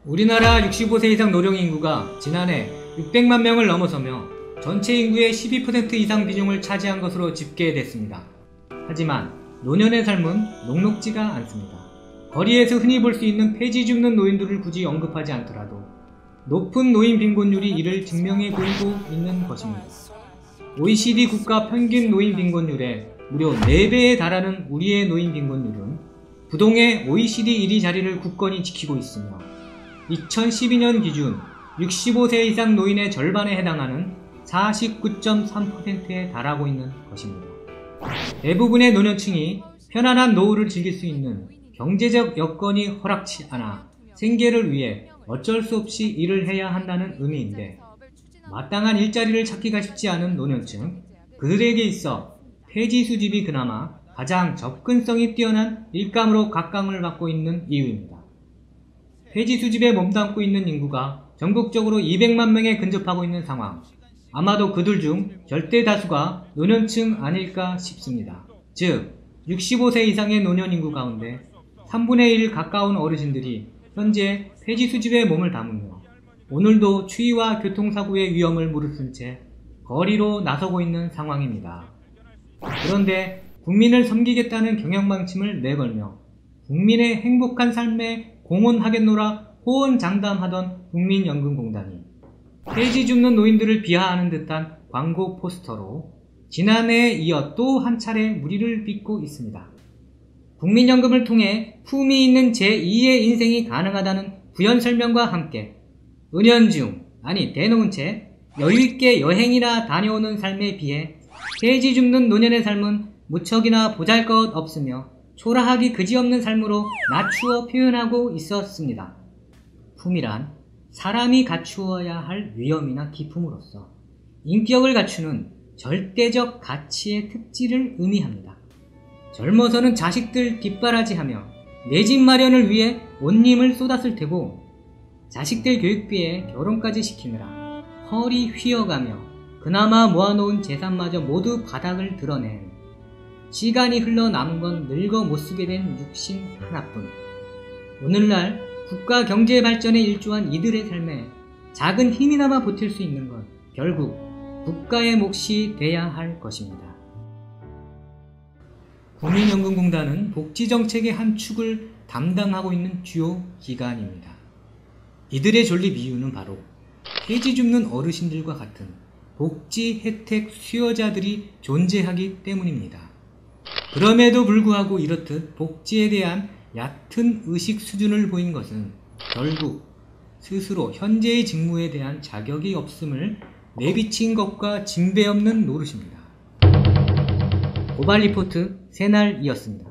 우리나라 65세 이상 노령 인구가 지난해 600만 명을 넘어서며 전체 인구의 12% 이상 비중을 차지한 것으로 집계됐습니다. 하지만 노년의 삶은 녹록지가 않습니다. 거리에서 흔히 볼 수 있는 폐지 줍는 노인들을 굳이 언급하지 않더라도 높은 노인 빈곤율이 이를 증명해 보이고 있는 것입니다. OECD 국가 평균 노인 빈곤율의 무려 4배에 달하는 우리의 노인 빈곤율은 부동의 OECD 1위 자리를 굳건히 지키고 있으며 2012년 기준 65세 이상 노인의 절반에 해당하는 49.3%에 달하고 있는 것입니다. 대부분의 노년층이 편안한 노후를 즐길 수 있는 경제적 여건이 허락치 않아 생계를 위해 어쩔 수 없이 일을 해야 한다는 의미인데, 마땅한 일자리를 찾기가 쉽지 않은 노년층, 그들에게 있어 폐지 수집이 그나마 가장 접근성이 뛰어난 일감으로 각광을 받고 있는 이유입니다. 폐지 수집에 몸담고 있는 인구가 전국적으로 200만 명에 근접하고 있는 상황, 아마도 그들 중 절대 다수가 노년층 아닐까 싶습니다. 즉, 65세 이상의 노년 인구 가운데 3분의 1 가까운 어르신들이 현재 폐지 수집에 몸을 담으며 오늘도 추위와 교통사고의 위험을 무릅쓴 채 거리로 나서고 있는 상황입니다. 그런데 국민을 섬기겠다는 경영방침을 내걸며 국민의 행복한 삶에 공헌하겠노라 호언장담하던 국민연금공단이 폐지 줍는 노인들을 비하하는 듯한 광고 포스터로 지난해에 이어 또 한 차례 무리를 빚고 있습니다. 국민연금을 통해 품위 있는 제2의 인생이 가능하다는 부연 설명과 함께 은연중, 아니 대놓은 채 여유있게 여행이나 다녀오는 삶에 비해 폐지 줍는 노년의 삶은 무척이나 보잘것없으며 초라하기 그지없는 삶으로 낮추어 표현하고 있었습니다. 품이란 사람이 갖추어야 할 위엄이나 기품으로서 인격을 갖추는 절대적 가치의 특질을 의미합니다. 젊어서는 자식들 뒷바라지하며 내 집 마련을 위해 온 힘을 쏟았을 테고, 자식들 교육비에 결혼까지 시키느라 허리 휘어가며 그나마 모아놓은 재산마저 모두 바닥을 드러낸, 시간이 흘러 남은 건 늙어 못쓰게 된 육신 하나뿐. 오늘날 국가 경제 발전에 일조한 이들의 삶에 작은 힘이나마 보탤 수 있는 건 결국 국가의 몫이 돼야 할 것입니다. 국민연금공단은 복지정책의 한 축을 담당하고 있는 주요 기관입니다. 이들의 존립 이유는 바로 폐지 줍는 어르신들과 같은 복지 혜택 수요자들이 존재하기 때문입니다. 그럼에도 불구하고 이렇듯 복지에 대한 얕은 의식 수준을 보인 것은 결국 스스로 현재의 직무에 대한 자격이 없음을 내비친 것과 진배 없는 노릇입니다. 고발리포트 새날이었습니다.